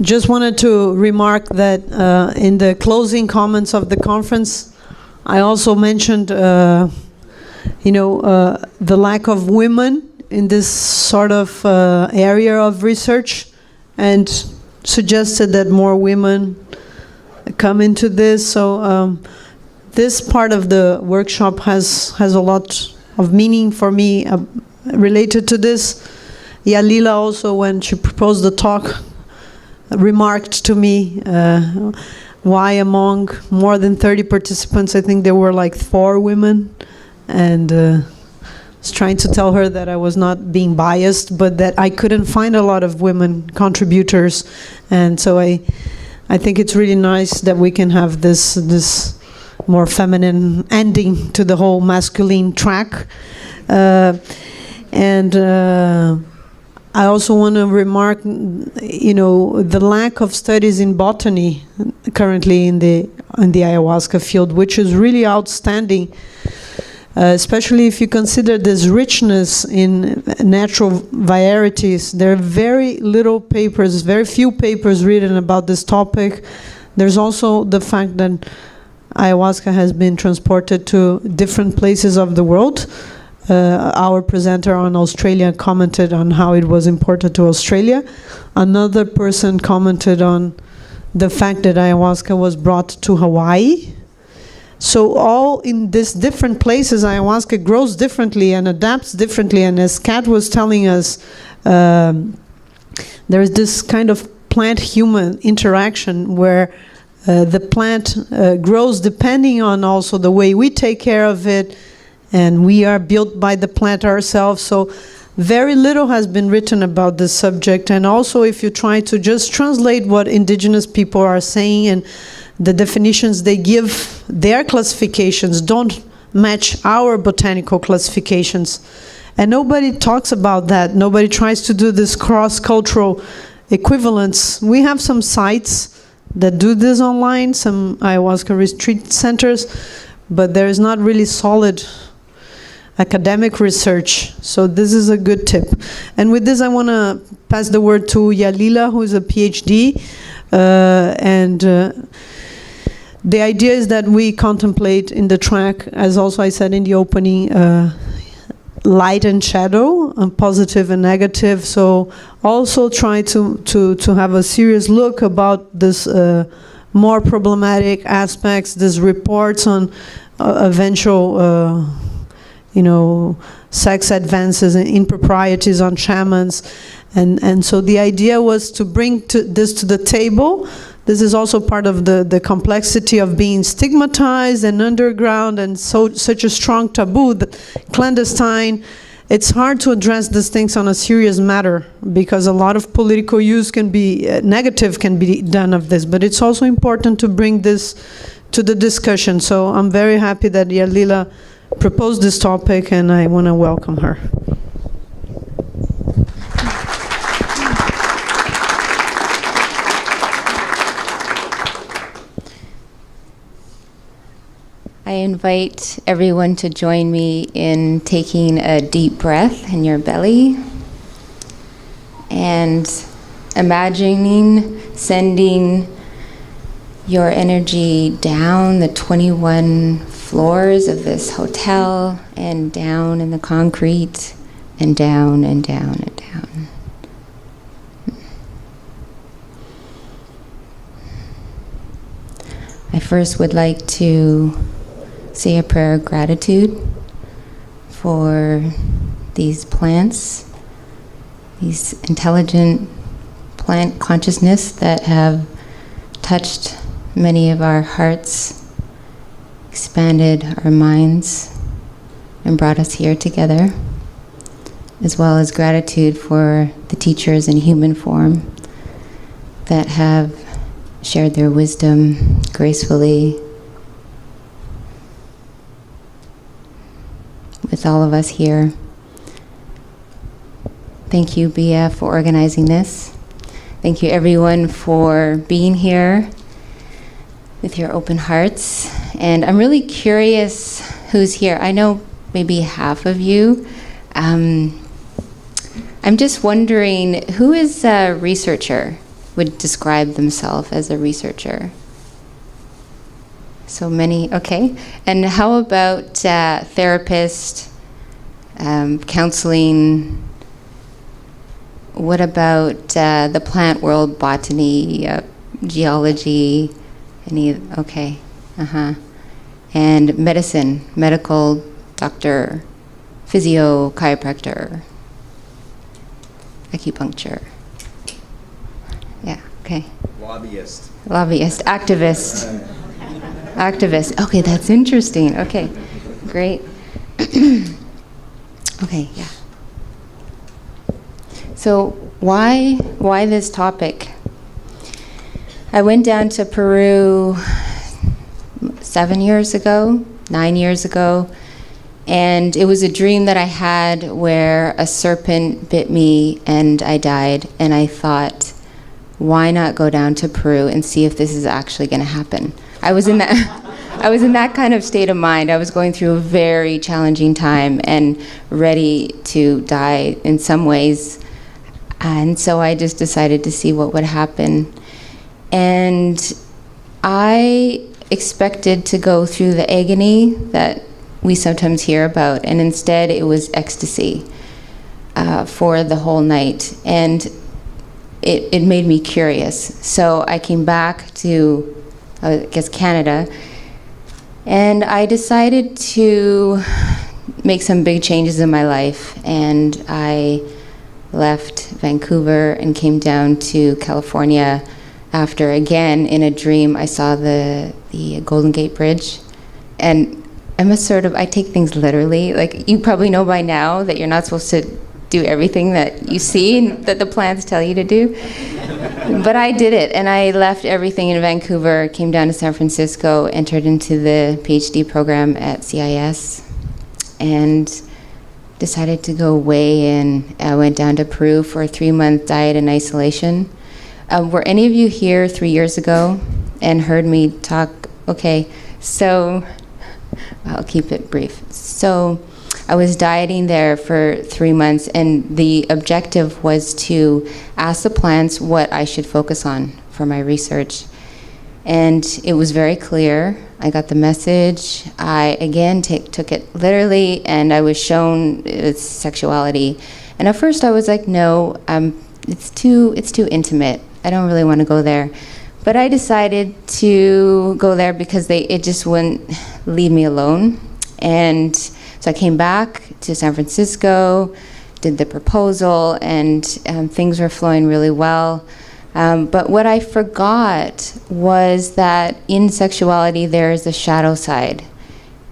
just wanted to remark that in the closing comments of the conference, I also mentioned, the lack of women in this sort of area of research, and suggested that more women come into this. So this part of the workshop has a lot of meaning for me related to this. Yalila also, when she proposed the talk, remarked to me why among more than 30 participants, I think there were like 4 women, and I was trying to tell her that I was not being biased, but that I couldn't find a lot of women contributors, and so I think it's really nice that we can have this more feminine ending to the whole masculine track. I also want to remark, the lack of studies in botany currently in the ayahuasca field, which is really outstanding, especially if you consider this richness in natural varieties. There are very little papers, very few papers written about this topic. There's also the fact that ayahuasca has been transported to different places of the world. Our presenter on Australia commented on how it was imported to Australia. Another person commented on the fact that ayahuasca was brought to Hawaii. So all in these different places, ayahuasca grows differently and adapts differently. And as Kat was telling us, there is this kind of plant-human interaction where the plant grows depending on also the way we take care of it, and we are built by the plant ourselves. So very little has been written about this subject. And also, if you try to just translate what indigenous people are saying and the definitions they give, their classifications don't match our botanical classifications. And nobody talks about that. Nobody tries to do this cross-cultural equivalence. We have some sites that do this online, some ayahuasca retreat centers, but there is not really solid academic research. So this is a good tip. And with this, I want to pass the word to Yalila, who is a PhD. The idea is that we contemplate in the track, as also I said in the opening, light and shadow, positive and negative. So also try to have a serious look about this more problematic aspects, these reports on eventual sex advances and improprieties on shamans. And so the idea was to bring this to the table. This is also part of the complexity of being stigmatized and underground and such a strong taboo, that clandestine. It's hard to address these things on a serious matter because a lot of political use can be, negative can be done of this, but it's also important to bring this to the discussion. So I'm very happy that Yalila proposed this topic, and I want to welcome her. I invite everyone to join me in taking a deep breath in your belly and imagining sending your energy down the 21 floors of this hotel and down in the concrete and down and down and down. I first would like to say a prayer of gratitude for these plants, these intelligent plant consciousness that have touched many of our hearts, expanded our minds, and brought us here together, as well as gratitude for the teachers in human form that have shared their wisdom gracefully with all of us here. Thank you, Bia, for organizing this. Thank you, everyone, for being here with your open hearts. And I'm really curious who's here. I know maybe half of you. I'm just wondering, who is a researcher? would describe themselves as a researcher? So many, okay. And how about therapist, counseling? What about the plant world, botany, geology? Okay, And medicine, medical doctor, physio, chiropractor, acupuncture. Yeah, okay. Lobbyist. Activist. Activist. Okay, that's interesting. Okay, great. Okay, yeah. So why this topic? I went down to Peru 9 years ago, and it was a dream that I had where a serpent bit me and I died, and I thought, why not go down to Peru and see if this is actually going to happen? I was in that kind of state of mind. I was going through a very challenging time and ready to die in some ways. And so I just decided to see what would happen. And I expected to go through the agony that we sometimes hear about, and instead it was ecstasy for the whole night. And it made me curious. So I came back to, I guess, Canada, and I decided to make some big changes in my life. And I left Vancouver and came down to California after, again, in a dream, I saw the Golden Gate Bridge. And I take things literally. Like, you probably know by now that you're not supposed to do everything that you see and that the plans tell you to do. But I did it, and I left everything in Vancouver, came down to San Francisco, entered into the PhD program at CIS, and decided to go away, and I went down to Peru for a 3-month diet and isolation. Were any of you here 3 years ago and heard me talk? Okay, so I'll keep it brief. So I was dieting there for 3 months, and the objective was to ask the plants what I should focus on for my research. And it was very clear. I got the message. I, again, took it literally, and I was shown its sexuality. And at first I was like, no, it's too intimate. I don't really want to go there. But I decided to go there because it just wouldn't leave me alone. And so I came back to San Francisco, did the proposal, and things were flowing really well. But what I forgot was that in sexuality there is a shadow side.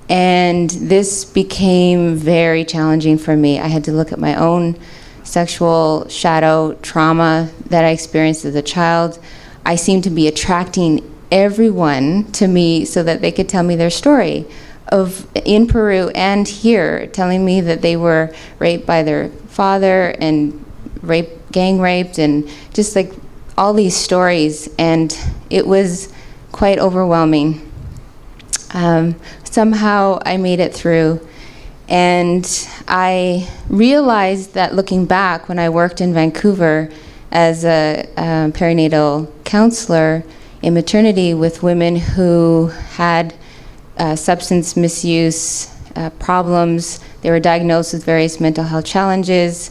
And this became very challenging for me. I had to look at my own sexual shadow trauma that I experienced as a child. I seemed to be attracting everyone to me so that they could tell me their story of in Peru and here, telling me that they were raped by their father and gang raped, and just like all these stories. And it was quite overwhelming. Somehow I made it through. And I realized that looking back, when I worked in Vancouver as a perinatal counselor in maternity with women who had substance misuse problems, they were diagnosed with various mental health challenges.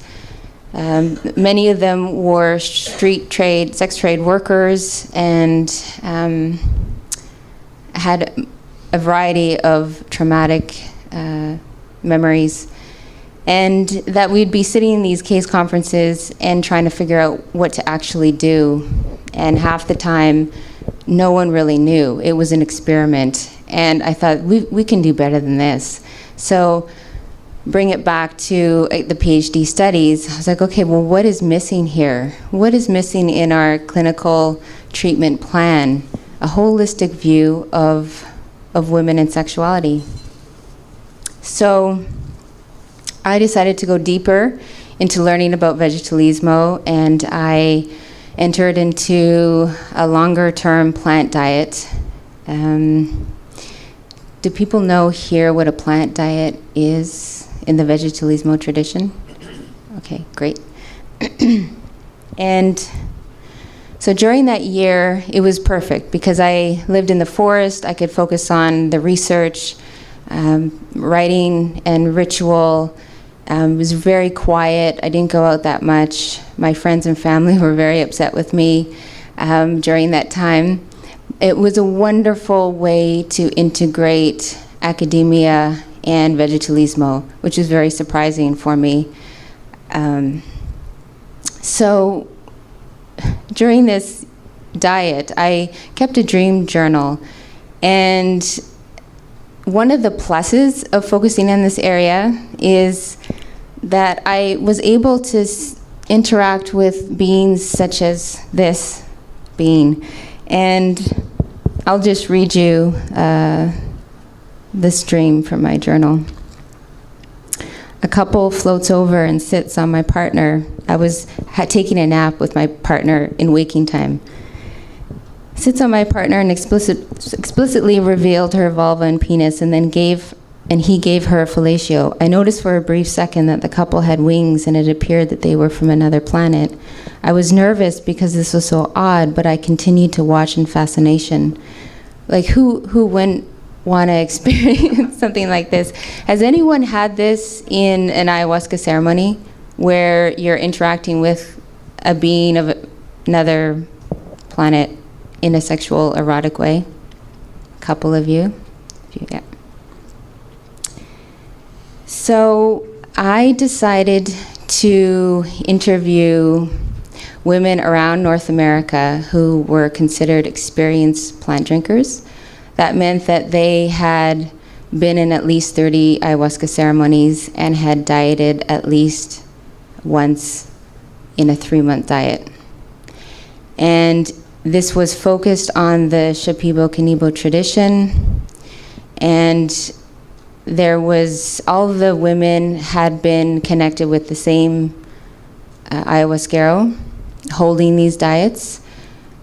Many of them were sex trade workers, and had a variety of traumatic memories. And that we'd be sitting in these case conferences and trying to figure out what to actually do. And half the time, no one really knew. It was an experiment. And I thought, we can do better than this. So bring it back to the PhD studies. I was like, okay, well, what is missing here? What is missing in our clinical treatment plan? A holistic view of women and sexuality. So I decided to go deeper into learning about vegetalismo, and I entered into a longer-term plant diet. Do people know here what a plant diet is in the vegetalismo tradition? Okay, great. And So during that year, it was perfect because I lived in the forest. I could focus on the research, writing and ritual. It was very quiet. I didn't go out that much. My friends and family were very upset with me during that time. It was a wonderful way to integrate academia and vegetalismo, which is very surprising for me. So during this diet, I kept a dream journal. And one of the pluses of focusing in this area is that I was able to interact with beings such as this being. And I'll just read you this dream from my journal. A couple floats over and sits on my partner. I was taking a nap with my partner in waking time. Sits on my partner and explicitly revealed her vulva and penis, and he gave her a fellatio. I noticed for a brief second that the couple had wings, and it appeared that they were from another planet. I was nervous because this was so odd, but I continued to watch in fascination. Like, who wouldn't want to experience something like this? Has anyone had this in an ayahuasca ceremony where you're interacting with a being of another planet in a sexual, erotic way? A couple of you? Yeah. So I decided to interview women around North America who were considered experienced plant drinkers. That meant that they had been in at least 30 ayahuasca ceremonies and had dieted at least once in a 3-month diet. And this was focused on the Shipibo Kanibo tradition, and there was, all of the women had been connected with the same ayahuasquero holding these diets.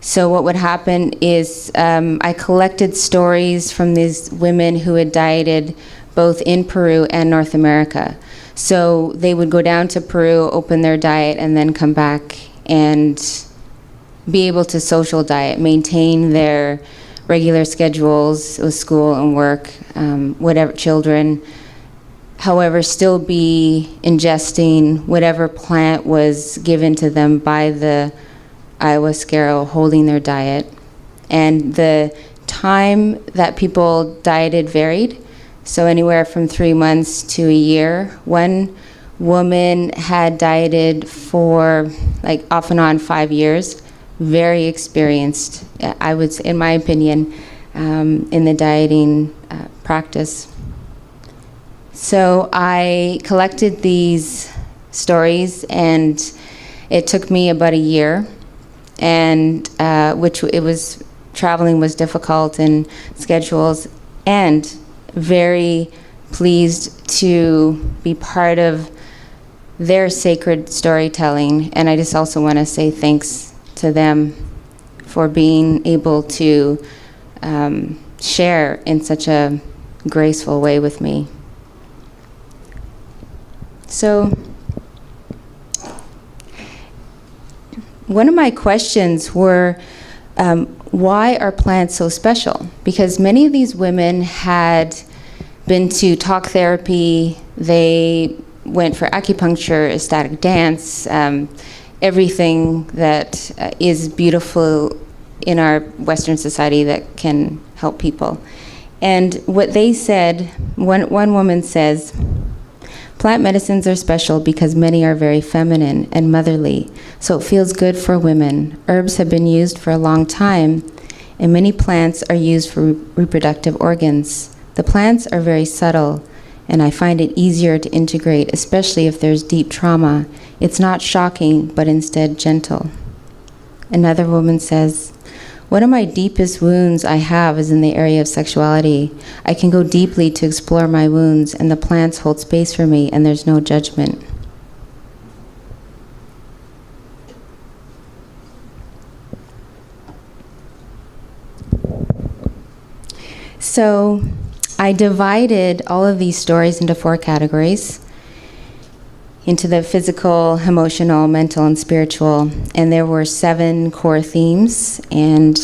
So what would happen is I collected stories from these women who had dieted both in Peru and North America. So they would go down to Peru, open their diet, and then come back and be able to social diet, maintain their regular schedules with school and work, whatever, children, however, still be ingesting whatever plant was given to them by the ayahuasquero holding their diet. And the time that people dieted varied, so anywhere from 3 months to a year. One woman had dieted for, like, off and on 5 years, very experienced, I would say, in my opinion, in the dieting practice. So I collected these stories, and it took me about a year, and traveling was difficult and schedules, and very pleased to be part of their sacred storytelling. And I just also want to say thanks to them for being able to share in such a graceful way with me. So one of my questions were, why are plants so special? Because many of these women had been to talk therapy, they went for acupuncture, ecstatic dance, everything that is beautiful in our Western society that can help people. And what they said, one woman says, plant medicines are special because many are very feminine and motherly, so it feels good for women. Herbs have been used for a long time, and many plants are used for reproductive organs. The plants are very subtle, and I find it easier to integrate, especially if there's deep trauma. It's not shocking, but instead gentle. Another woman says, one of my deepest wounds I have is in the area of sexuality. I can go deeply to explore my wounds, and the plants hold space for me, and there's no judgment. So, I divided all of these stories into 4 categories. 1 was the women who had been to talk therapy, they went for acupuncture, ecstatic dance, everything that is beautiful in our Western society that can help people. And what they said, one woman says, plants medicines are special because many are very feminine and motherly, so it feels good for women. Herbs have been used for a long time, and many plants are used for reproductive organs. The plants are very subtle, and I find it easier to integrate, especially if there's deep trauma. It's not shocking, but instead gentle. Another woman says, into the physical, emotional, mental, and spiritual. And there were 7 core themes, and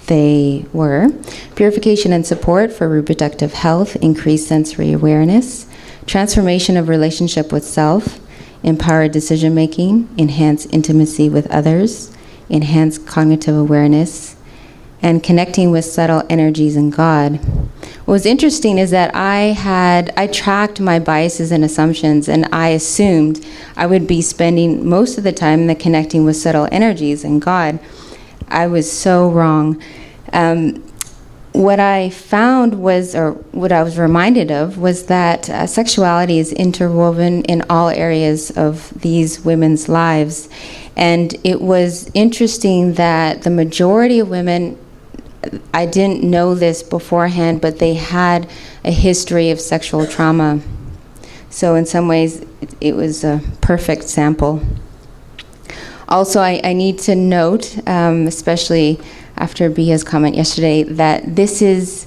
they were purification and support for reproductive health, increased sensory awareness, transformation of relationship with self, empowered decision-making, enhanced intimacy with others, enhanced cognitive awareness, and connecting with subtle energies in God. What was interesting is that I tracked my biases and assumptions, and I assumed I would be spending most of the time in the connecting with subtle energies in God. I was so wrong. What I found was, or what I was reminded of, was that sexuality is interwoven in all areas of these women's lives. And it was interesting that the majority of women, I didn't know this beforehand, but they had a history of sexual trauma. So in some ways, it was a perfect sample. Also, I need to note, especially after Bia's comment yesterday, that this is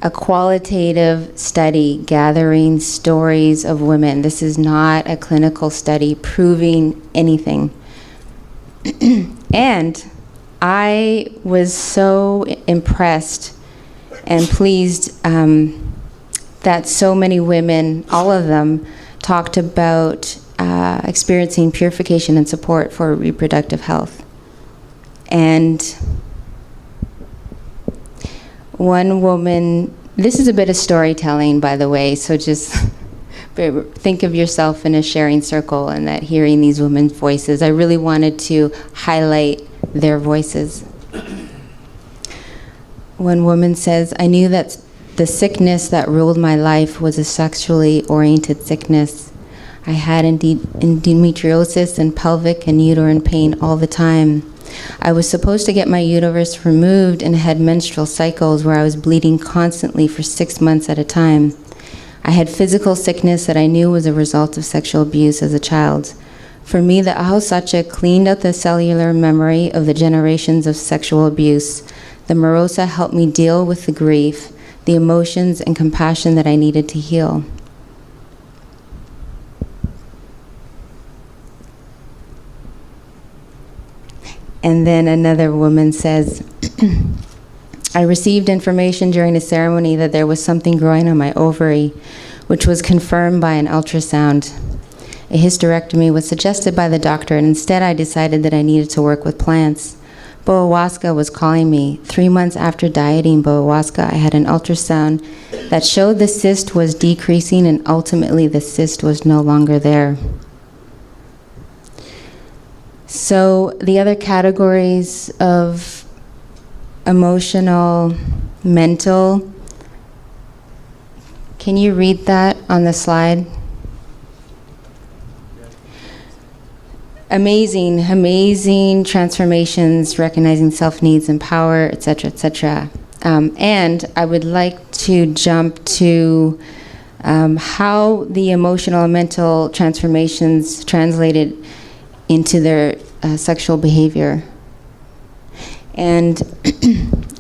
a qualitative study gathering stories of women. This is not a clinical study proving anything. And I was so impressed and pleased that so many women, all of them, talked about experiencing purification and support for reproductive health. And one woman, this is a bit of storytelling, by the way, so just think of yourself in a sharing circle and that hearing these women's voices. I really wanted to highlight their voices. One woman says, I knew that the sickness that ruled my life was a sexually oriented sickness. I had endometriosis and pelvic and uterine pain all the time. I was supposed to get my uterus removed and had menstrual cycles where I was bleeding constantly for 6 months at a time. I had physical sickness that I knew was a result of sexual abuse as a child. For me, the Ahosacha cleaned out the cellular memory of the generations of sexual abuse. The Marosa helped me deal with the grief, the emotions, and compassion that I needed to heal. And then another woman says, I received information during a ceremony that there was something growing on my ovary, which was confirmed by an ultrasound. A hysterectomy was suggested by the doctor, and instead I decided that I needed to work with plants. Ayahuasca was calling me. 3 months after dieting ayahuasca, I had an ultrasound that showed the cyst was decreasing, and ultimately the cyst was no longer there. So the other categories of emotional, mental, can you read that on the slide? Amazing transformations, recognizing self-needs and power, etc., etc. And I would like to jump to how the emotional and mental transformations translated into their sexual behavior. And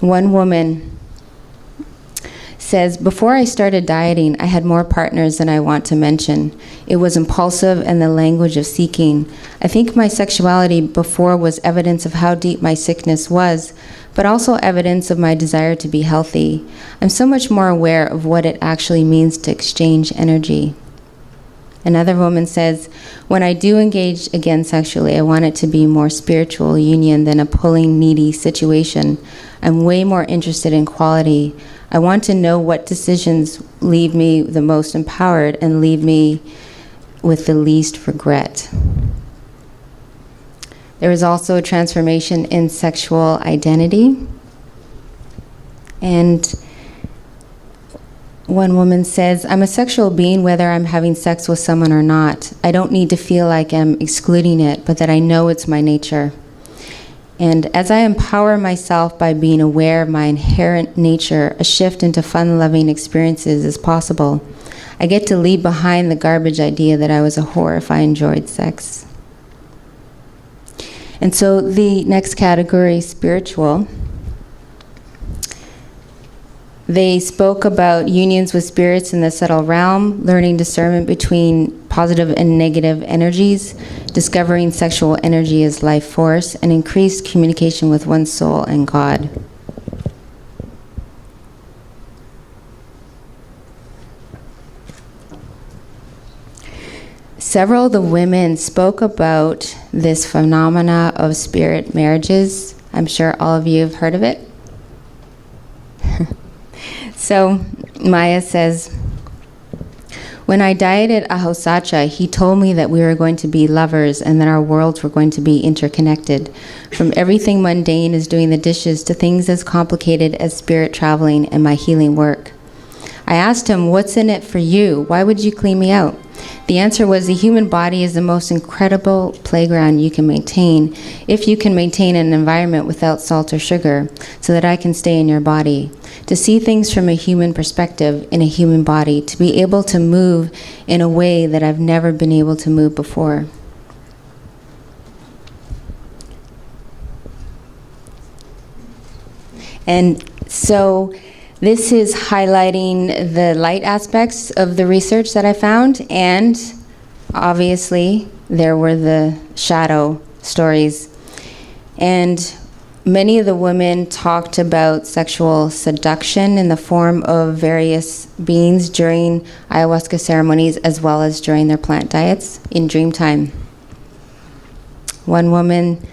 one woman says, before I started dieting, I had more partners than I want to mention. It was impulsive and the language of seeking. I think my sexuality before was evidence of how deep my sickness was, but also evidence of my desire to be healthy. I'm so much more aware of what it actually means to exchange energy. Another woman says, when I do engage again sexually, I want it to be more spiritual union than a pulling, needy situation. I'm way more interested in quality. I want to know what decisions leave me the most empowered and leave me with the least regret. There is also a transformation in sexual identity. And one woman says, I'm a sexual being whether I'm having sex with someone or not. I don't need to feel like I'm excluding it, but that I know it's my nature. And as I empower myself by being aware of my inherent nature, a shift into fun-loving experiences is possible. I get to leave behind the garbage idea that I was a whore if I enjoyed sex. And so the next category, spiritual. They spoke about unions with spirits in the subtle realm, learning discernment between positive and negative energies, discovering sexual energy as life force, and increased communication with one's soul and God. Several of the women spoke about this phenomena of spirit marriages. I'm sure all of you have heard of it. So Maya says, when I died at Ahosacha, he told me that we were going to be lovers and that our worlds were going to be interconnected. From everything mundane as doing the dishes to things as complicated as spirit traveling and my healing work. I asked him, what's in it for you? Why would you clean me out? The answer was the human body is the most incredible playground you can maintain if you can maintain an environment without salt or sugar so that I can stay in your body. To see things from a human perspective in a human body, to be able to move in a way that I've never been able to move before. And so this is highlighting the light aspects of the research that I found, and obviously there were the shadow stories. And many of the women talked about sexual seduction in the form of various beings during ayahuasca ceremonies as well as during their plant diets in dream time. One woman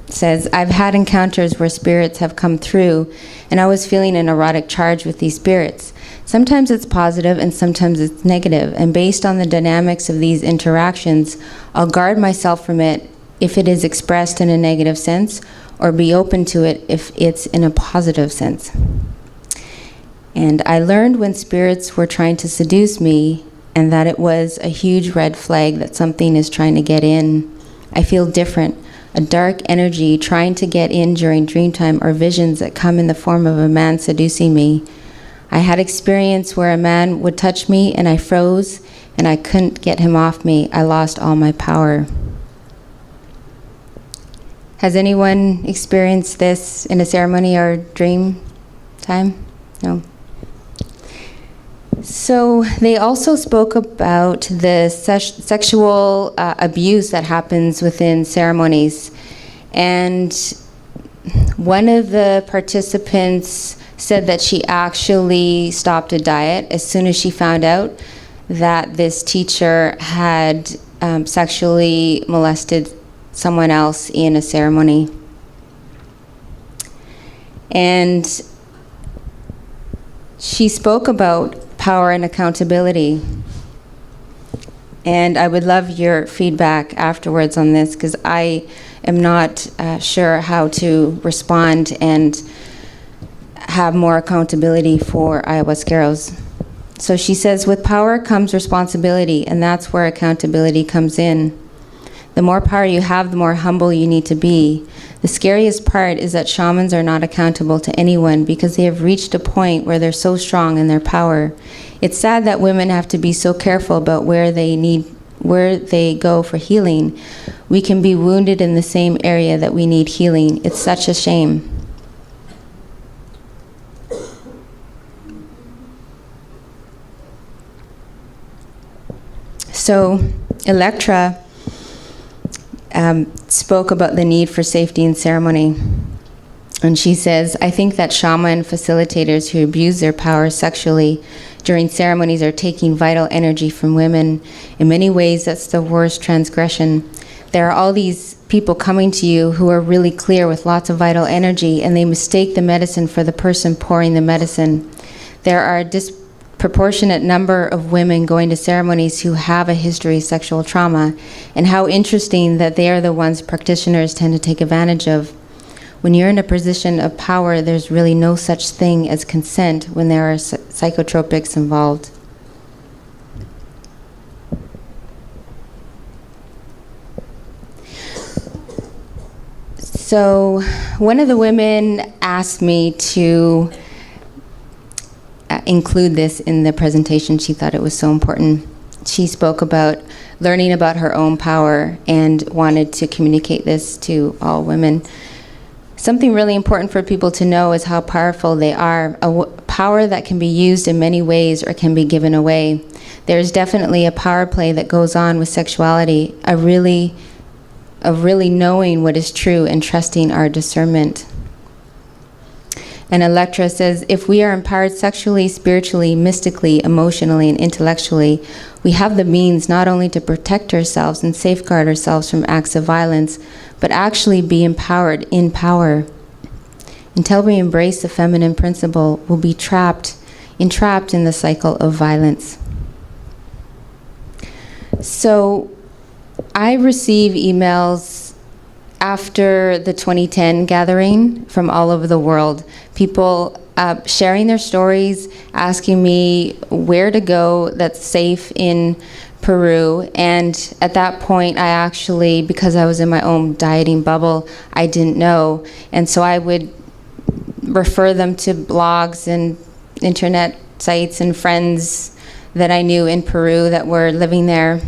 says, I've had encounters where spirits have come through and I was feeling an erotic charge with these spirits. Sometimes it's positive and sometimes it's negative, and based on the dynamics of these interactions, I'll guard myself from it if it is expressed in a negative sense, or be open to it if it's in a positive sense. And I learned when spirits were trying to seduce me and that it was a huge red flag that something is trying to get in. I feel different. A dark energy trying to get in during dream time or visions that come in the form of a man seducing me. I had experience where a man would touch me and I froze and I couldn't get him off me. I lost all my power. Has anyone experienced this in a ceremony or dream time? No. So they also spoke about the sexual abuse that happens within ceremonies. And one of the participants said that she actually stopped a diet as soon as she found out that this teacher had sexually molested someone else in a ceremony. And she spoke about power and accountability. And I would love your feedback afterwards on this, because I am not sure how to respond and have more accountability for ayahuasqueros. So she says, with power comes responsibility, and that's where accountability comes in. The more power you have, the more humble you need to be. The scariest part is that shamans are not accountable to anyone because they have reached a point where they're so strong in their power. It's sad that women have to be so careful about where they go for healing. We can be wounded in the same area that we need healing. It's such a shame. So Electra spoke about the need for safety in ceremony. And she says, I think that shaman facilitators who abuse their power sexually during ceremonies are taking vital energy from women. In many ways, that's the worst transgression. There are all these people coming to you who are really clear with lots of vital energy, and they mistake the medicine for the person pouring the medicine. There are a disproportionate number of women going to ceremonies who have a history of sexual trauma, and how interesting that they are the ones practitioners tend to take advantage of. When you're in a position of power, there's really no such thing as consent when there are psychotropics involved. So one of the women asked me to include this in the presentation. She thought it was so important. She spoke about learning about her own power and wanted to communicate this to all women. something really important for people to know is how powerful they are, power that can be used in many ways or can be given away. There's definitely a power play that goes on with sexuality, of really knowing what is true and trusting our discernment. And Electra says, if we are empowered sexually, spiritually, mystically, emotionally, and intellectually, we have the means not only to protect ourselves and safeguard ourselves from acts of violence, but actually be empowered in power. Until we embrace the feminine principle, we'll be entrapped in the cycle of violence. So I receive emails after the 2010 gathering from all over the world, people sharing their stories, asking me where to go that's safe in Peru. And at that point, I actually, because I was in my own dieting bubble, I didn't know. And so I would refer them to blogs and internet sites and friends that I knew in Peru that were living there.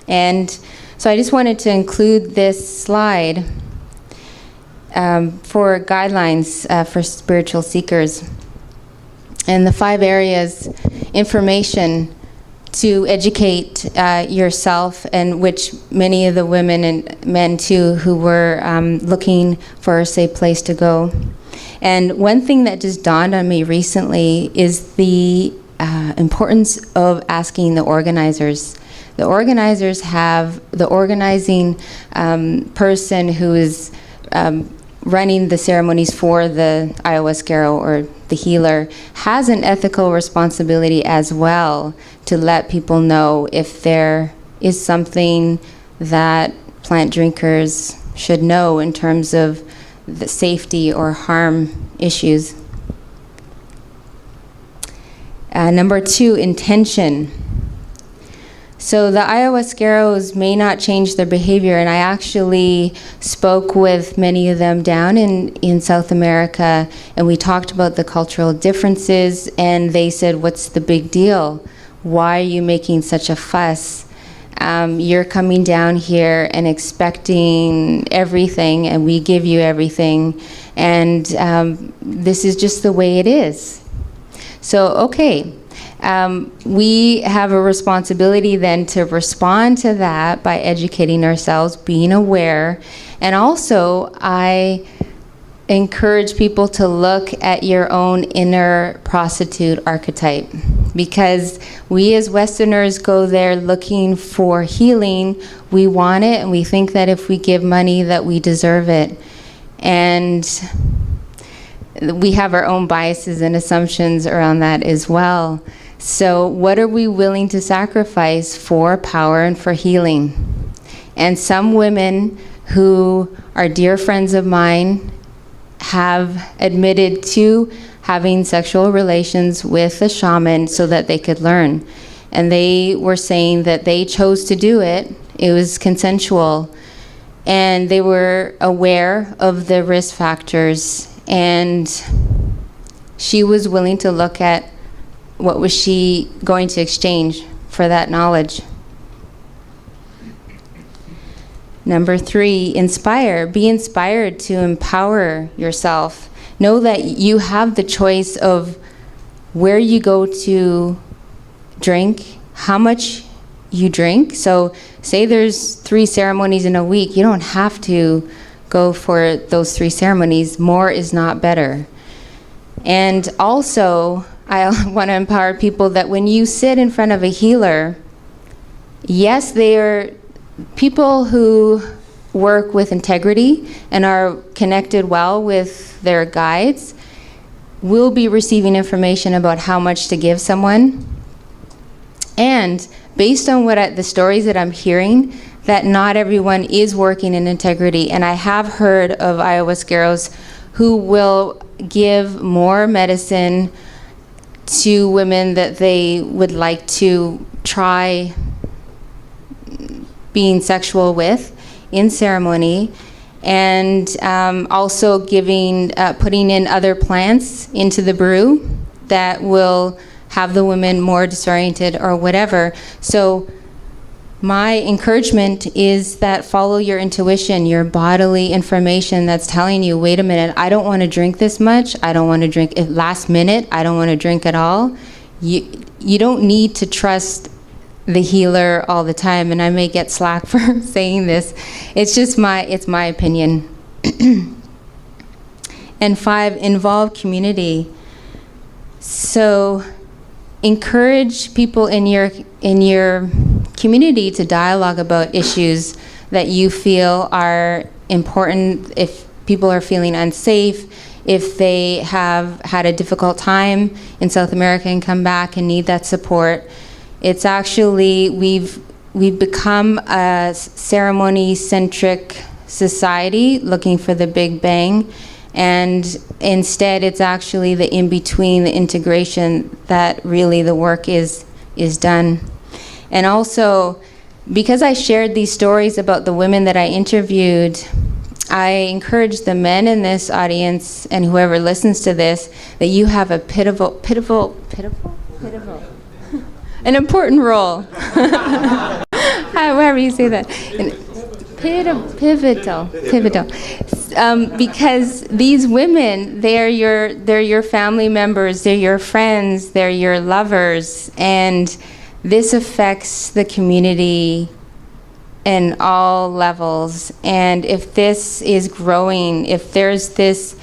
And so I just wanted to include this slide for guidelines for spiritual seekers. And the 5 areas: information, to educate yourself, and which many of the women and men too who were looking for a safe place to go. And one thing that just dawned on me recently is the importance of asking the organizers. The organizers have the organizing person who is running the ceremonies for the ayahuasquero or the healer has an ethical responsibility as well to let people know if there is something that plant drinkers should know in terms of the safety or harm issues. Number 2, intention. So the ayahuasqueros may not change their behavior, and I actually spoke with many of them down in South America, and we talked about the cultural differences, and they said, what's the big deal? Why are you making such a fuss? You're coming down here and expecting everything, and we give you everything, and this is just the way it is. So, okay. We have a responsibility then to respond to that by educating ourselves, being aware, and also I encourage people to look at your own inner prostitute archetype, because we as Westerners go there looking for healing. We want it, and we think that if we give money that we deserve it. And we have our own biases and assumptions around that as well. So what are we willing to sacrifice for power and for healing? And some women who are dear friends of mine have admitted to having sexual relations with a shaman so that they could learn. And they were saying that they chose to do it. It was consensual. And they were aware of the risk factors. And she was willing to look at what was she going to exchange for that knowledge. Number 3, inspire. Be inspired to empower yourself. Know that you have the choice of where you go to drink, how much you drink. So say there's 3 ceremonies in a week. You don't have to go for those 3 ceremonies. More is not better. And also, I want to empower people that when you sit in front of a healer, yes, they are people who work with integrity and are connected well with their guides will be receiving information about how much to give someone. And based on the stories that I'm hearing, that not everyone is working in integrity. And I have heard of ayahuasqueros who will give more medicine to women that they would like to try being sexual with in ceremony, and also putting in other plants into the brew that will have the women more disoriented or whatever. So my encouragement is that follow your intuition, your bodily information that's telling you, wait a minute, I don't want to drink this much. I don't want to drink it last minute. I don't want to drink at all. You don't need to trust the healer all the time, and I may get slack for saying this. It's my opinion. And 5, involve community. So encourage people in your community to dialogue about issues that you feel are important. If people are feeling unsafe, if they have had a difficult time in South America and come back and need that support. It's actually, we've become a ceremony-centric society looking for the Big Bang, and instead it's actually the in-between, the integration, that really the work is done. And also, because I shared these stories about the women that I interviewed, I encourage the men in this audience and whoever listens to this that you have a pivotal, an important role. However you say that. Pivotal. Because these women, they're your family members, they're your friends, they're your lovers, and this affects the community in all levels. And if this is growing, if there's this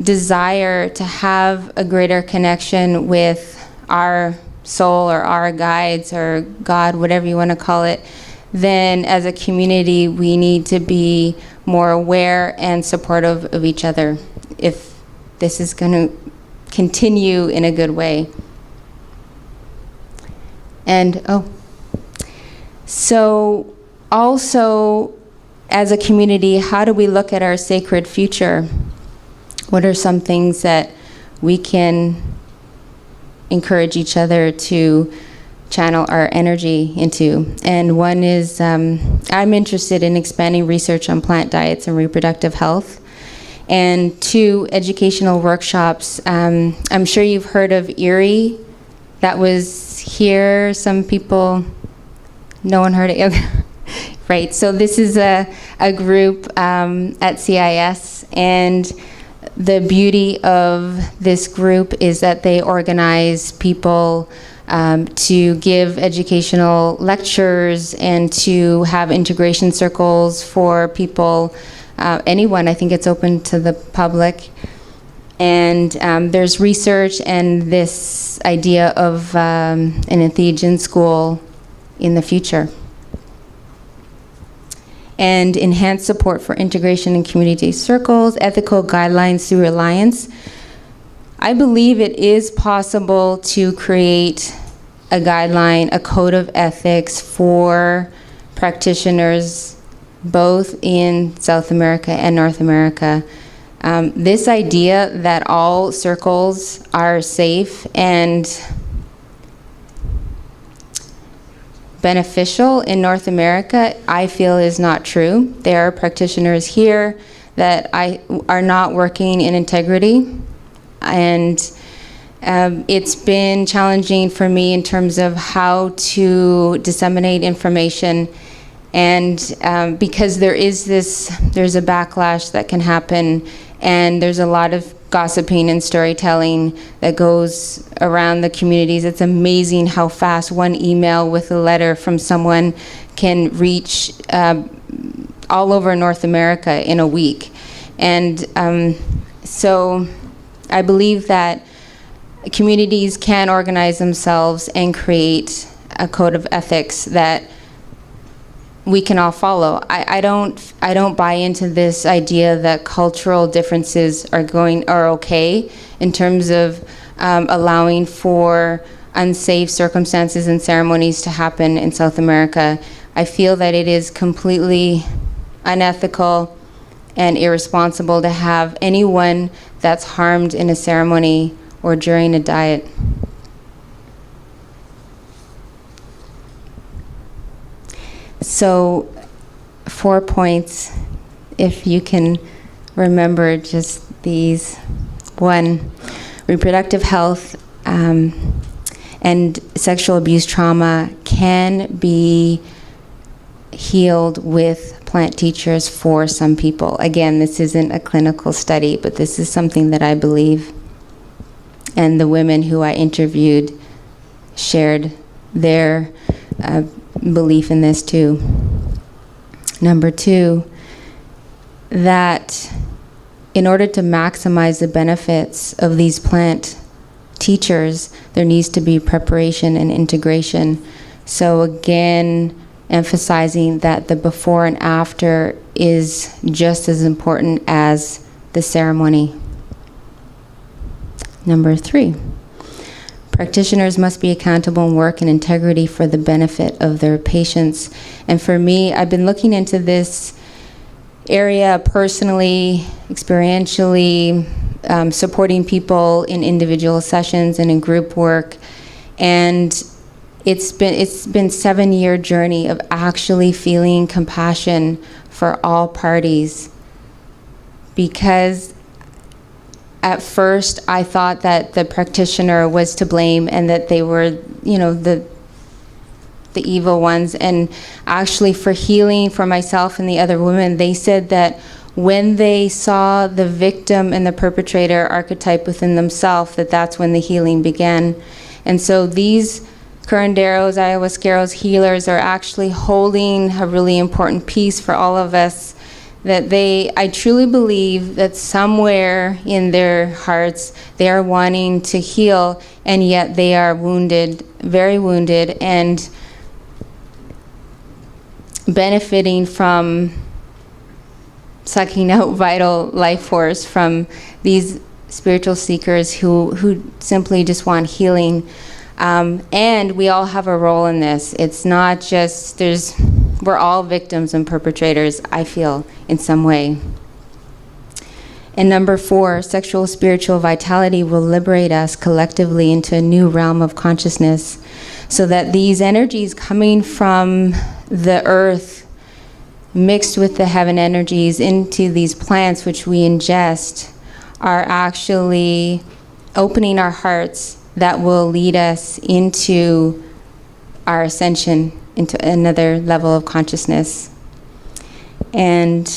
desire to have a greater connection with our soul or our guides or God, whatever you want to call it, then as a community we need to be more aware and supportive of each other if this is going to continue in a good way. And so also as a community, how do we look at our sacred future? What are some things that we can encourage each other to channel our energy into? And one is, I'm interested in expanding research on plant diets and reproductive health. And 2, educational workshops. I'm sure you've heard of Erie. That was here. Some people, no one heard it. Right, so this is a group at CIS, and the beauty of this group is that they organize people to give educational lectures and to have integration circles for people, anyone. I think it's open to the public. And there's research and this idea of an entheogen school in the future. And enhanced support for integration in community circles, ethical guidelines through alliance. I believe it is possible to create a guideline, a code of ethics for practitioners both in South America and North America. This idea that all circles are safe and beneficial in North America, I feel is not true. There are practitioners here that are not working in integrity, and it's been challenging for me in terms of how to disseminate information, and because there's a backlash that can happen, and there's a lot of gossiping and storytelling that goes around the communities. It's amazing how fast one email with a letter from someone can reach all over North America in a week. And so I believe that communities can organize themselves and create a code of ethics that we can all follow. I don't buy into this idea that cultural differences are okay in terms of allowing for unsafe circumstances and ceremonies to happen in South America. I feel that it is completely unethical and irresponsible to have anyone that's harmed in a ceremony or during a diet. So 4 points, if you can remember just these. 1, reproductive health and sexual abuse trauma can be healed with plant teachers for some people. Again, this isn't a clinical study, but this is something that I believe. And the women who I interviewed shared their belief in this too. Number 2, that in order to maximize the benefits of these plant teachers, there needs to be preparation and integration. So again, emphasizing that the before and after is just as important as the ceremony. Number 3, practitioners must be accountable and work in integrity for the benefit of their patients. And for me, I've been looking into this area personally, experientially, supporting people in individual sessions and in group work. And it's been 7-year journey of actually feeling compassion for all parties, because at first I thought that the practitioner was to blame and that they were, the evil ones. And actually, for healing for myself and the other women, they said that when they saw the victim and the perpetrator archetype within themselves, that's when the healing began. And so these curanderos, ayahuasqueros, healers are actually holding a really important piece for all of us, that I truly believe that somewhere in their hearts they are wanting to heal, and yet they are wounded, very wounded, and benefiting from sucking out vital life force from these spiritual seekers who simply just want healing. And we all have a role in this. It's not just, we're all victims and perpetrators, I feel, in some way. And number 4, sexual spiritual vitality will liberate us collectively into a new realm of consciousness, so that these energies coming from the earth mixed with the heaven energies into these plants which we ingest are actually opening our hearts, that will lead us into our ascension, into another level of consciousness. And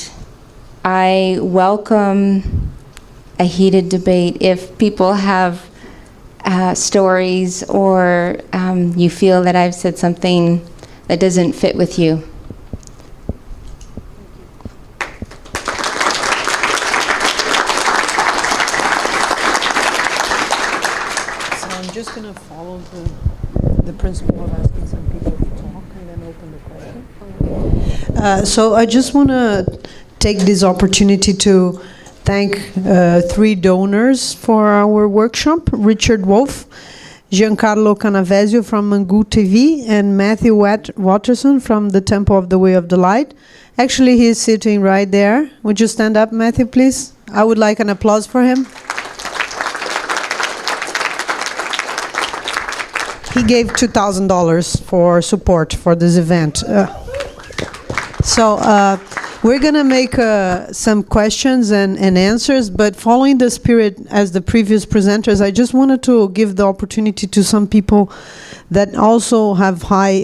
I welcome a heated debate. If people have stories, or you feel that I've said something that doesn't fit with you. Just going to follow the principle of asking some people to talk and then open the question. So I just want to take this opportunity to thank 3 donors for our workshop: Richard Wolf, Giancarlo Canavesio from Mangu TV, and Matthew Watterson from the Temple of the Way of the Light. Actually, he's sitting right there. Would you stand up, Matthew, please? I would like an applause for him. He gave $2,000 for support for this event. So we're going to make some questions and answers, but following the spirit as the previous presenters, I just wanted to give the opportunity to some people that also have high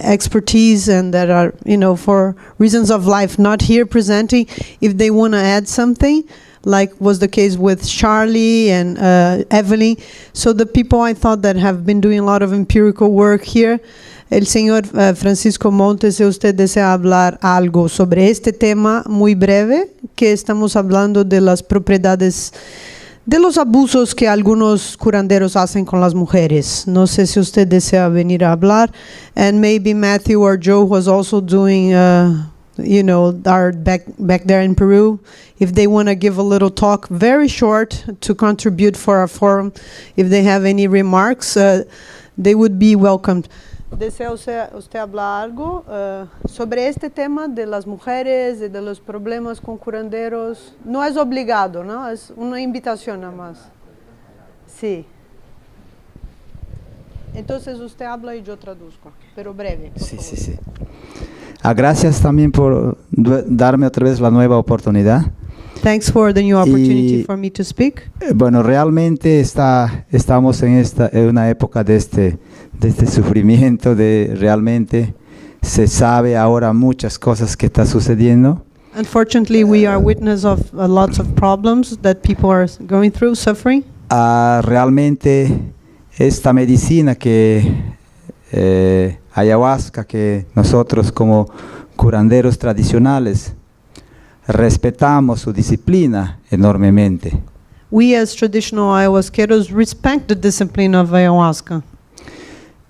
expertise and that are, for reasons of life, not here presenting, if they want to add something, like was the case with Charlie and Evelyn. So the people I thought that have been doing a lot of empirical work here, el señor Francisco Montes, si usted desea hablar algo sobre este tema muy breve, que estamos hablando de las propiedades, de los abusos que algunos curanderos hacen con las mujeres. No sé si usted desea venir a hablar. And maybe Matthew or Joe was also doing are back there in Peru. If they want to give a little talk, very short, to contribute for our forum, if they have any remarks, they would be welcomed. ¿Desea usted hablar algo sobre este tema de las mujeres y de los problemas con curanderos? No es obligado, ¿no? Es una invitación nada más. Sí. Entonces usted habla y yo traduzco, pero breve. Sí. Gracias también por darme otra vez la nueva oportunidad. Thanks for the new opportunity for me to speak. Bueno, realmente estamos en una época de este sufrimiento, de realmente se sabe ahora muchas cosas que está sucediendo. Unfortunately, we are witness of lots of problems that people are going through, suffering. Realmente esta medicina que ayahuasca, que nosotros como curanderos tradicionales respetamos su disciplina enormemente. We as traditional ayahuasqueros respect the discipline of ayahuasca.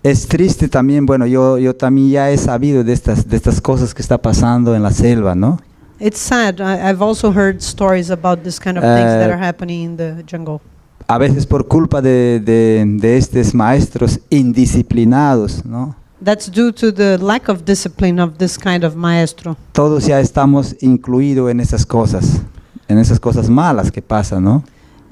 Es triste también, bueno, yo también ya he sabido de estas cosas que está pasando en la selva, ¿no? It's sad. I've also heard stories about this kind of things that are happening in the jungle. A veces por culpa de estos maestros indisciplinados, ¿no? That's due to the lack of discipline of this kind of maestro. Todos ya estamos incluidos en esas cosas malas que pasan, ¿no?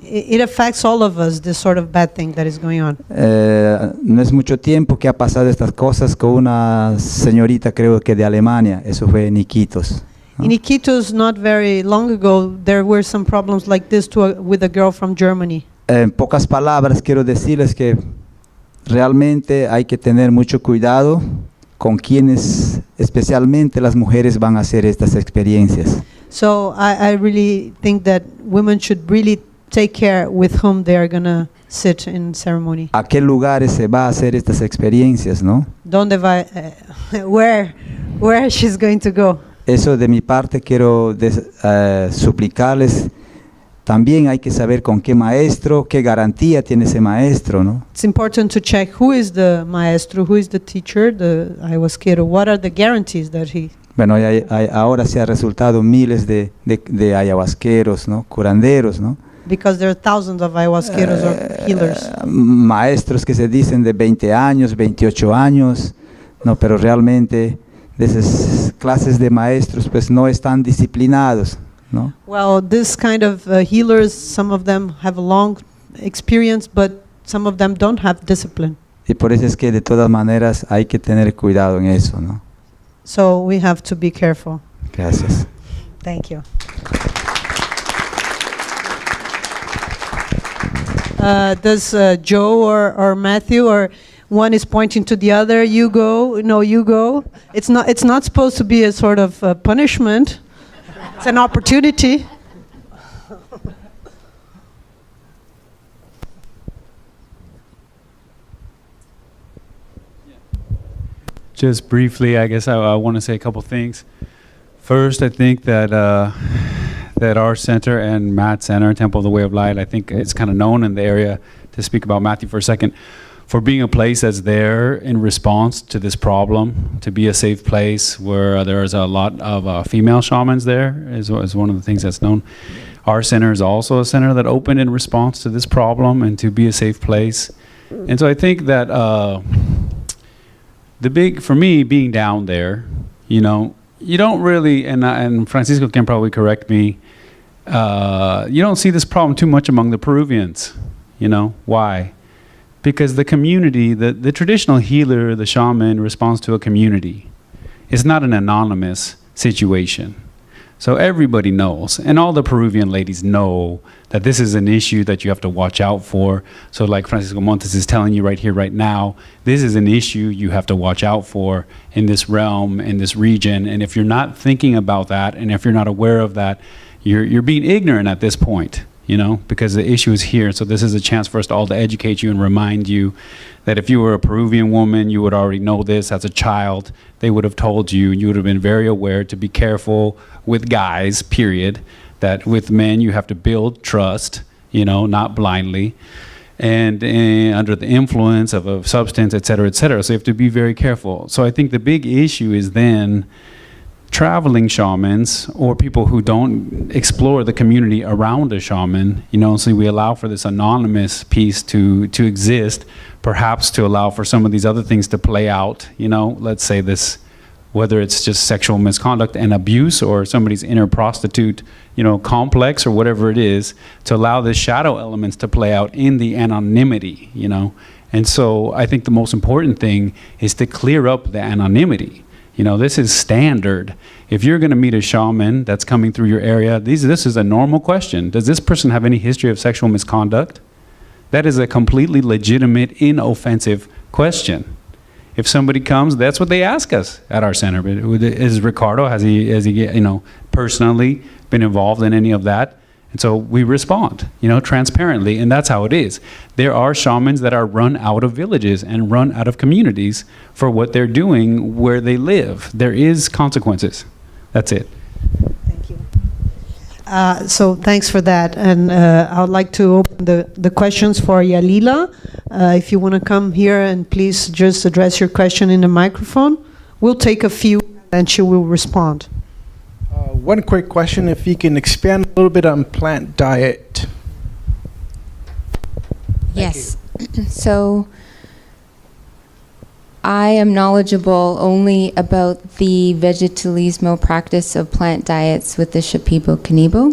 It affects all of us, this sort of bad thing that is going on. No es mucho tiempo que ha pasado estas cosas con una señorita, creo que de Alemania, eso fue en Iquitos, ¿no? In Iquitos, not very long ago, there were some problems like this with a girl from Germany. En pocas palabras quiero decirles que realmente hay que tener mucho cuidado con quienes, especialmente las mujeres, van a hacer estas experiencias. So I really think that women should really take care with whom they are going to sit in ceremony. ¿A qué lugares se va a hacer estas experiencias, no? ¿Dónde va? Where she's going to go? Eso de mi parte quiero suplicarles. También hay que saber con qué maestro, qué garantía tiene ese maestro, ¿no? It's important to check who is the maestro, who is the teacher, the ayahuasquero. What are the guarantees that he... Bueno, ahora se ha resultado miles de ayahuasqueros, ¿no? Curanderos, ¿no? Because there are thousands of ayahuasqueros or healers. Maestros que se dicen de 20 años, 28 años, no, pero realmente de esas clases de maestros pues no están disciplinados, ¿no? Well, this kind of healers, some of them have a long experience, but some of them don't have discipline. Y por eso es que de todas maneras hay que tener cuidado en eso, ¿no? So we have to be careful. Gracias. Thank you. Does Joe or Matthew, or one is pointing to the other, you go, no, you go? It's not supposed to be a sort of punishment. It's an opportunity. Just briefly, I guess I want to say a couple things. First, I think that that our center and Matt's center, Temple of the Way of Light, I think it's kind of known in the area, to speak about Matthew for a second, for being a place that's there in response to this problem, to be a safe place where there's a lot of female shamans there, is one of the things that's known. Our center is also a center that opened in response to this problem and to be a safe place. And so I think that for me, being down there, you know, you don't really, and Francisco can probably correct me, you don't see this problem too much among the Peruvians. You know, why? Because the community, the traditional healer, the shaman, responds to a community. It's not an anonymous situation. So everybody knows, and all the Peruvian ladies know that this is an issue that you have to watch out for. So like Francisco Montes is telling you right here, right now, this is an issue you have to watch out for in this realm, in this region. And if you're not thinking about that, and if you're not aware of that, you're being ignorant at this point, you know, because the issue is here. So this is a chance for us to all to educate you and remind you that if you were a Peruvian woman, you would already know this as a child. They would have told you, and you would have been very aware to be careful with guys, period, that with men you have to build trust, you know, not blindly, and under the influence of a substance, et cetera, et cetera. So you have to be very careful. So I think the big issue is then traveling shamans or people who don't explore the community around a shaman, you know, so we allow for this anonymous piece to exist, perhaps to allow for some of these other things to play out, you know, let's say this, whether it's just sexual misconduct and abuse or somebody's inner prostitute, you know, complex or whatever it is, to allow the shadow elements to play out in the anonymity, you know. And so I think the most important thing is to clear up the anonymity. You know, this is standard. If you're going to meet a shaman that's coming through your area, this is a normal question. Does this person have any history of sexual misconduct? That is a completely legitimate, inoffensive question. If somebody comes, that's what they ask us at our center. But is Ricardo, has he personally been involved in any of that? And so we respond, transparently, and that's how it is. There are shamans that are run out of villages and run out of communities for what they're doing where they live. There is consequences. That's it. Thank you. So thanks for that. And I would like to open the questions for Yalila. If you want to come here and please just address your question in the microphone. We'll take a few and she will respond. One quick question, if you can expand a little bit on plant diet. Yes. So I am knowledgeable only about the vegetalismo practice of plant diets with the Shipibo Kanibo.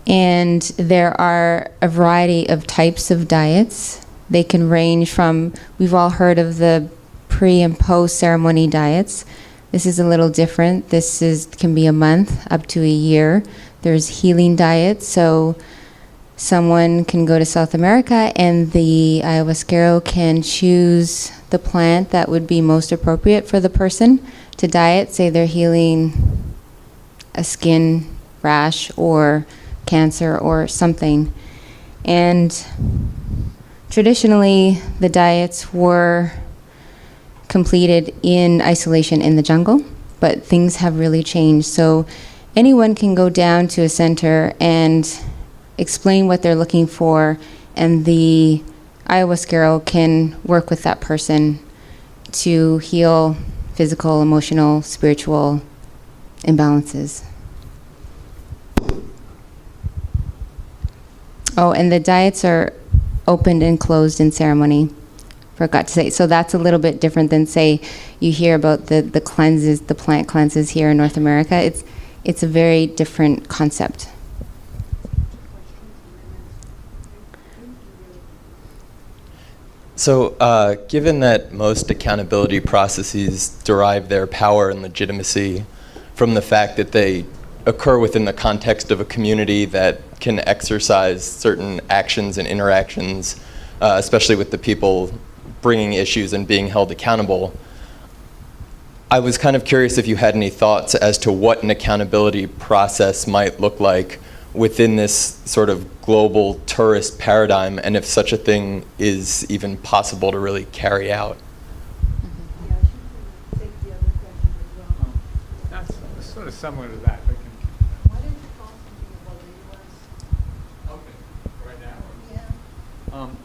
And there are a variety of types of diets. They can range from, we've all heard of the pre and post ceremony diets. This is a little different. Can be a month up to a year. There's healing diets, so someone can go to South America and the ayahuasquero can choose the plant that would be most appropriate for the person to diet. Say they're healing a skin rash or cancer or something. And traditionally, the diets were completed in isolation in the jungle, but things have really changed. So anyone can go down to a center and explain what they're looking for, and the ayahuasquero can work with that person to heal physical, emotional, spiritual imbalances. Oh, and the diets are opened and closed in ceremony. Forgot to say. So that's a little bit different than, say, you hear about the cleanses, the plant cleanses here in North America. It's a very different concept. So given that most accountability processes derive their power and legitimacy from the fact that they occur within the context of a community that can exercise certain actions and interactions, especially with the people bringing issues and being held accountable, I was kind of curious if you had any thoughts as to what an accountability process might look like within this sort of global tourist paradigm, and if such a thing is even possible to really carry out. That's sort of similar to that.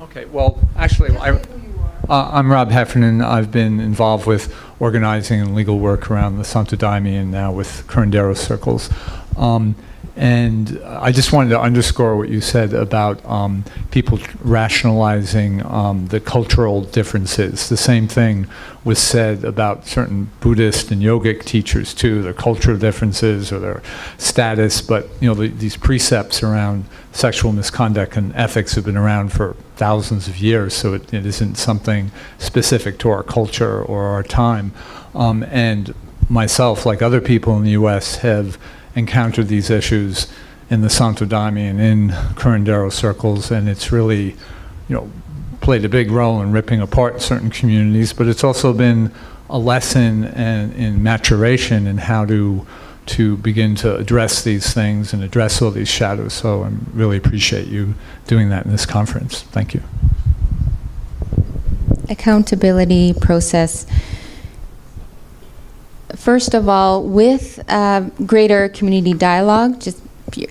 Okay, well, actually, I'm Rob Heffernan. I've been involved with organizing and legal work around the Santo Daime and now with curandero circles. And I just wanted to underscore what you said about people rationalizing the cultural differences. The same thing was said about certain Buddhist and yogic teachers too, their cultural differences or their status, but these precepts around sexual misconduct and ethics have been around for thousands of years, so it isn't something specific to our culture or our time. And myself, like other people in the US, have encountered these issues in the Santo Daime and in curandero circles, and it's really, played a big role in ripping apart certain communities, but it's also been a lesson in maturation and how to begin to address these things and address all these shadows. So I really appreciate you doing that in this conference. Thank you. Accountability process. First of all, with greater community dialogue, just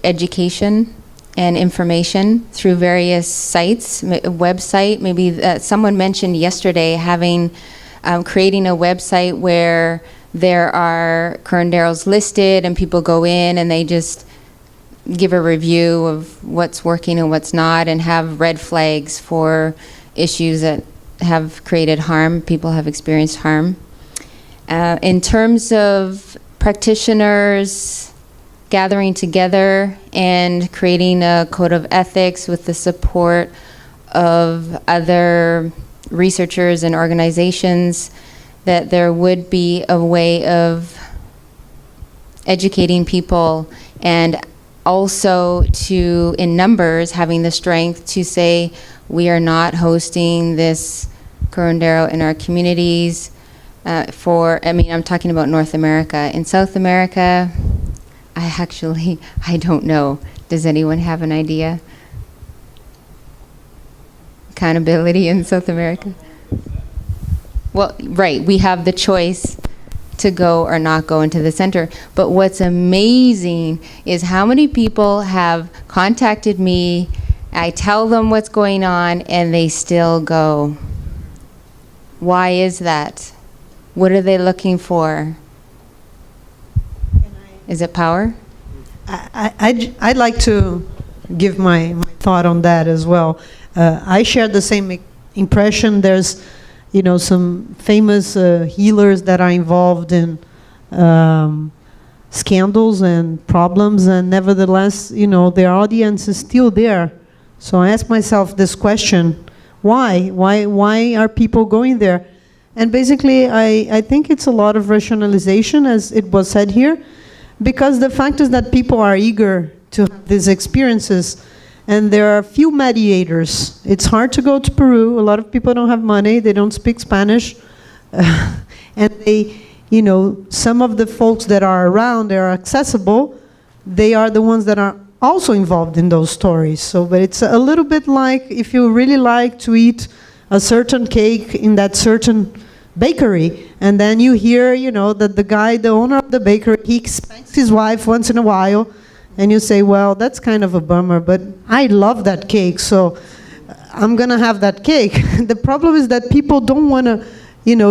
education and information through various sites, a website, maybe someone mentioned yesterday creating a website where there are curanderos listed and people go in and they just give a review of what's working and what's not, and have red flags for issues that have created harm, people have experienced harm. In terms of practitioners gathering together and creating a code of ethics with the support of other researchers and organizations, that there would be a way of educating people, and also in numbers, having the strength to say, we are not hosting this curandero in our communities. I'm talking about North America. In South America, I don't know. Does anyone have an idea? Accountability in South America? Well, right, we have the choice to go or not go into the center. But what's amazing is how many people have contacted me, I tell them what's going on, and they still go. Why is that? What are they looking for? Is it power? I'd like to give my thought on that as well. I share the same impression. There's, some famous healers that are involved in scandals and problems, and nevertheless, their audience is still there. So I ask myself this question: why? Why are people going there? And basically, I think it's a lot of rationalization, as it was said here, because the fact is that people are eager to have these experiences, and there are few mediators. It's hard to go to Peru. A lot of people don't have money. They don't speak Spanish. And they, some of the folks that are around, they are accessible. They are the ones that are also involved in those stories. So, but it's a little bit like if you really like to eat a certain cake in that certain bakery, and then you hear, that the owner of the bakery, he spanks his wife once in a while, and you say, well, that's kind of a bummer, but I love that cake, so I'm gonna have that cake. The problem is that people don't wanna,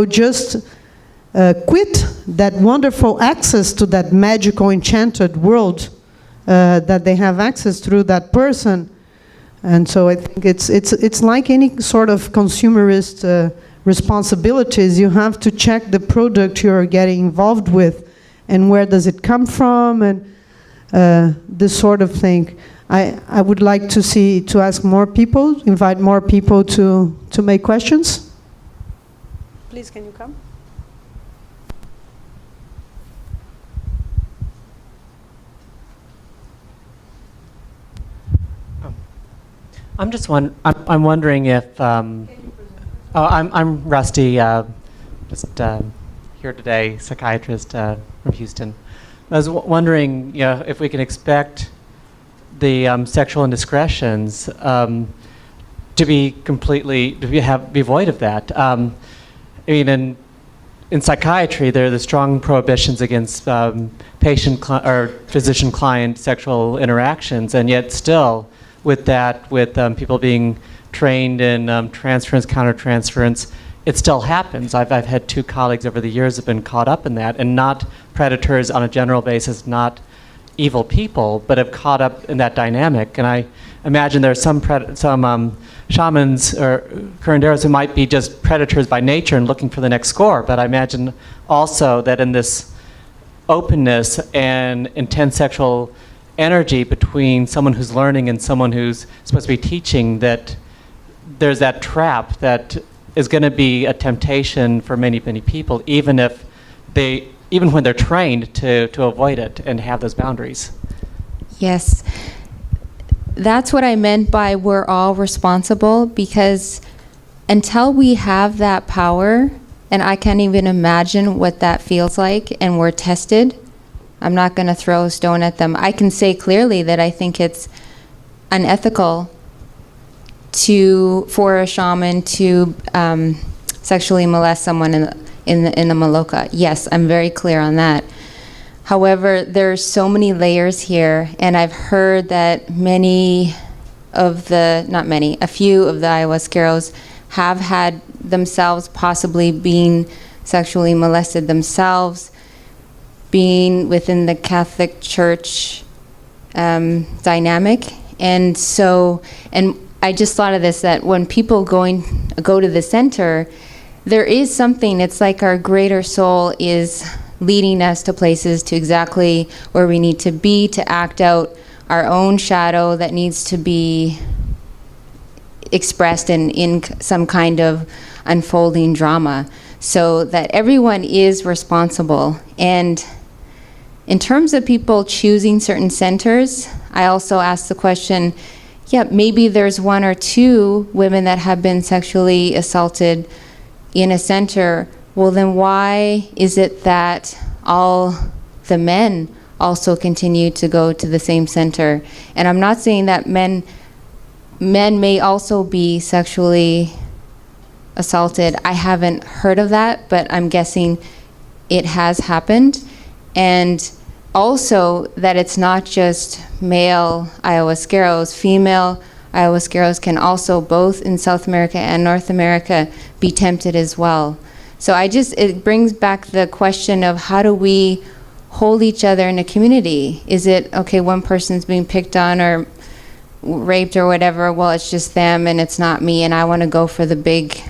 just quit that wonderful access to that magical, enchanted world that they have access through that person. And so I think it's like any sort of consumerist responsibilities. You have to check the product you're getting involved with, and where does it come from, and this sort of thing. I would like to ask more people, invite more people to make questions. Please, can you come? I'm wondering if I'm Rusty, just here today, psychiatrist from Houston. I was wondering, if we can expect the sexual indiscretions to be completely be void of that. In psychiatry, there are the strong prohibitions against patient or physician-client sexual interactions, and yet still, with people being trained in transference, countertransference, it still happens. I've had two colleagues over the years have been caught up in that, and not predators on a general basis, not evil people, but have caught up in that dynamic. And I imagine there are some shamans or curanderos who might be just predators by nature and looking for the next score. But I imagine also that in this openness and intense sexual energy between someone who's learning and someone who's supposed to be teaching, that there's that trap that is going to be a temptation for many people, even when they're trained to avoid it and have those boundaries. Yes. That's what I meant by we're all responsible, because until we have that power, and I can't even imagine what that feels like, and we're tested, I'm not going to throw a stone at them. I can say clearly that I think it's unethical for a shaman to sexually molest someone in the Maloka. Yes, I'm very clear on that. However, there's so many layers here, and I've heard that a few of the ayahuasqueros have had themselves possibly being sexually molested themselves, being within the Catholic Church dynamic. And I just thought of this, that when people go to the center, there is something, it's like our greater soul is leading us to places, to exactly where we need to be, to act out our own shadow that needs to be expressed in some kind of unfolding drama, so that everyone is responsible. And in terms of people choosing certain centers, I also asked the question, maybe there's one or two women that have been sexually assaulted in a center, well then why is it that all the men also continue to go to the same center? And I'm not saying that men may also be sexually assaulted. I haven't heard of that, but I'm guessing it has happened. And also that it's not just male ayahuasqueros, female ayahuasqueros can also, both in South America and North America, be tempted as well. So it brings back the question of how do we hold each other in a community? Is it, okay, one person's being picked on or raped or whatever, well, it's just them and it's not me, and I want to go for the big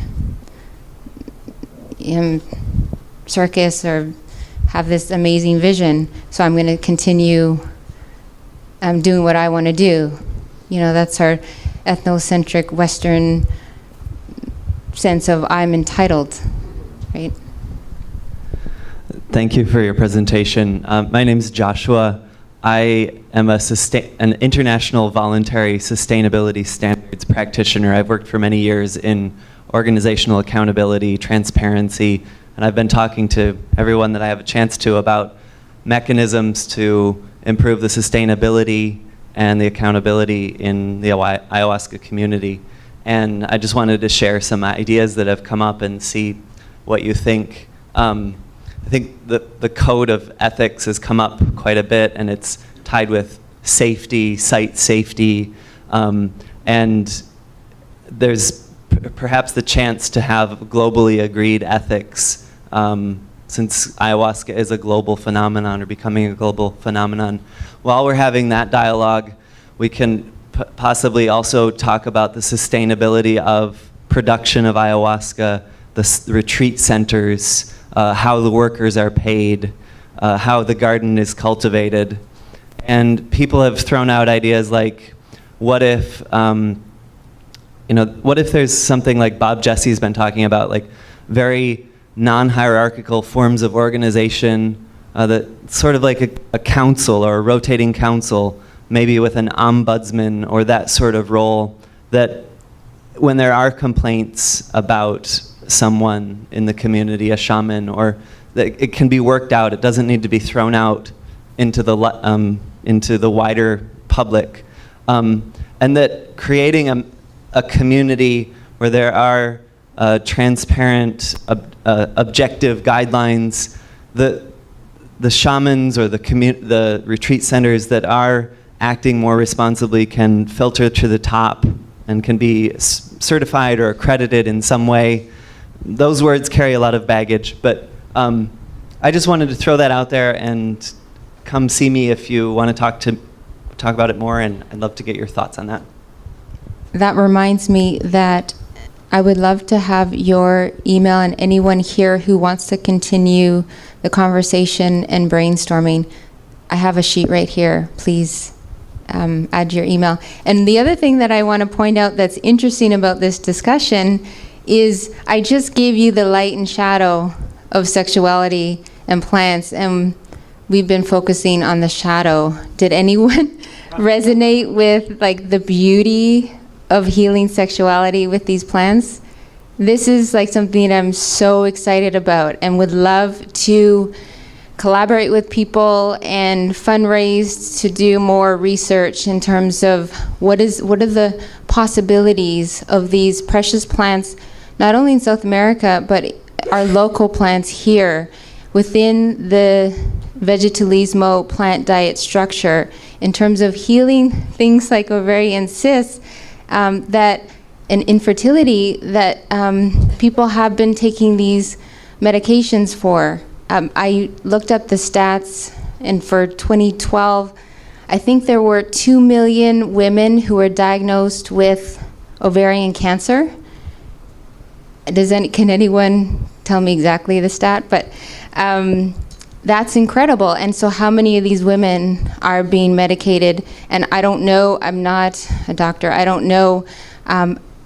circus or have this amazing vision, so I'm going to continue doing what I want to do. You know, that's our ethnocentric Western sense of I'm entitled, right? Thank you for your presentation. My name is Joshua. I am an international voluntary sustainability standards practitioner. I've worked for many years in organizational accountability, transparency, and I've been talking to everyone that I have a chance to about mechanisms to improve the sustainability and the accountability in the ayahuasca community. And I just wanted to share some ideas that have come up and see what you think. I think the code of ethics has come up quite a bit, and it's tied with safety, site safety, and there's perhaps the chance to have globally agreed ethics, since ayahuasca is a global phenomenon or becoming a global phenomenon. While we're having that dialogue, we can possibly also talk about the sustainability of production of ayahuasca, the retreat centers, how the workers are paid, how the garden is cultivated. And people have thrown out ideas like, what if, what if there's something like Bob Jesse's been talking about, like very non-hierarchical forms of organization, that sort of like a council or a rotating council, maybe with an ombudsman or that sort of role, that when there are complaints about someone in the community, a shaman, or that it can be worked out. It doesn't need to be thrown out into the wider public, and that creating a community where there are transparent, objective guidelines, the shamans or the retreat centers that are acting more responsibly can filter to the top and can be certified or accredited in some way. Those words carry a lot of baggage, but I just wanted to throw that out there, and come see me if you want to talk about it more, and I'd love to get your thoughts on that. That reminds me that I would love to have your email, and anyone here who wants to continue the conversation and brainstorming, I have a sheet right here. Please add your email. And the other thing that I want to point out that's interesting about this discussion is I just gave you the light and shadow of sexuality and plants, and we've been focusing on the shadow. Did anyone resonate with like the beauty of healing sexuality with these plants? This is like something that I'm so excited about and would love to collaborate with people and fundraise to do more research in terms of what are the possibilities of these precious plants, not only in South America, but our local plants here within the vegetalismo plant diet structure in terms of healing things like ovarian cysts that and infertility that people have been taking these medications for. I looked up the stats, and for 2012, I think there were 2 million women who were diagnosed with ovarian cancer. Can anyone tell me exactly the stat? But that's incredible. And so how many of these women are being medicated? And I don't know, I'm not a doctor, I don't know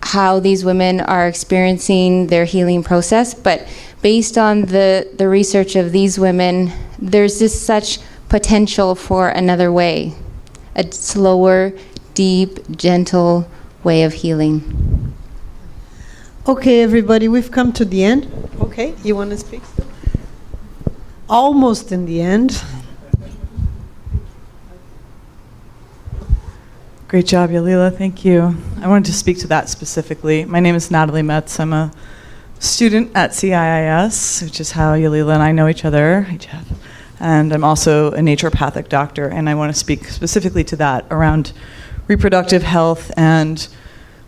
how these women are experiencing their healing process, but based on the research of these women, there's just such potential for another way, a slower, deep, gentle way of healing. Okay, everybody, we've come to the end. Okay, you want to speak? Almost in the end. Great job, Yalila. Thank you. I wanted to speak to that specifically. My name is Natalie Metz. I'm a student at CIIS, which is how Yalila and I know each other. Hi, Jeff. And I'm also a naturopathic doctor, and I want to speak specifically to that around reproductive health. And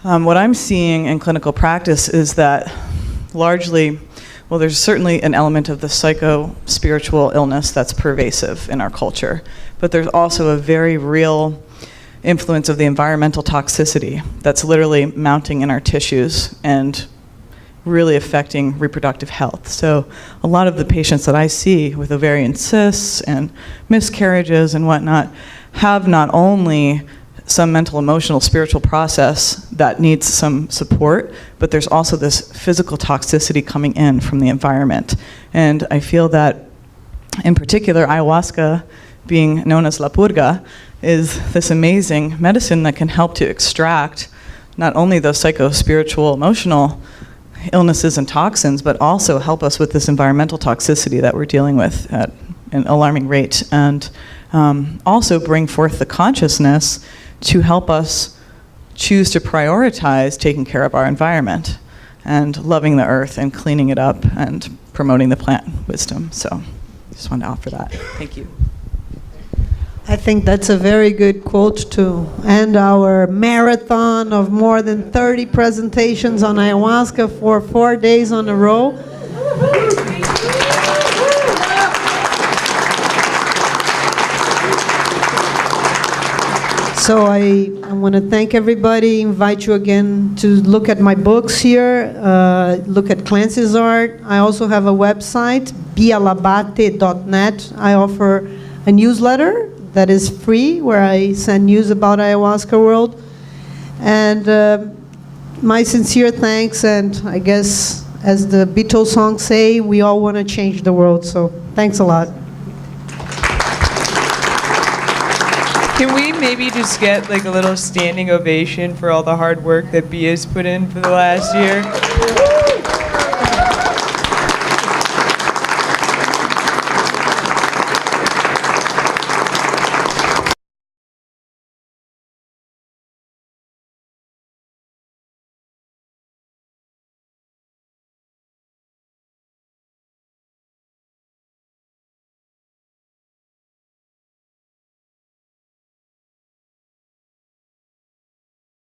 what I'm seeing in clinical practice is that largely, well, there's certainly an element of the psycho-spiritual illness that's pervasive in our culture, but there's also a very real influence of the environmental toxicity that's literally mounting in our tissues and really affecting reproductive health. So a lot of the patients that I see with ovarian cysts and miscarriages and whatnot have not only some mental, emotional, spiritual process that needs some support, but there's also this physical toxicity coming in from the environment. And I feel that, in particular, ayahuasca, being known as La Purga, is this amazing medicine that can help to extract not only those psycho-spiritual, emotional illnesses and toxins, but also help us with this environmental toxicity that we're dealing with at an alarming rate, and also bring forth the consciousness to help us choose to prioritize taking care of our environment and loving the earth and cleaning it up and promoting the plant wisdom. So just wanted to offer that. Thank you. I think that's a very good quote to end our marathon of more than 30 presentations on ayahuasca for 4 days on a row. So I want to thank everybody, invite you again to look at my books here, look at Clancy's art. I also have a website, bialabate.net. I offer a newsletter that is free, where I send news about Ayahuasca World. And my sincere thanks, and I guess, as the Beatles song say, we all want to change the world, so thanks a lot. Can we maybe just get like a little standing ovation for all the hard work that Bia's put in for the last year?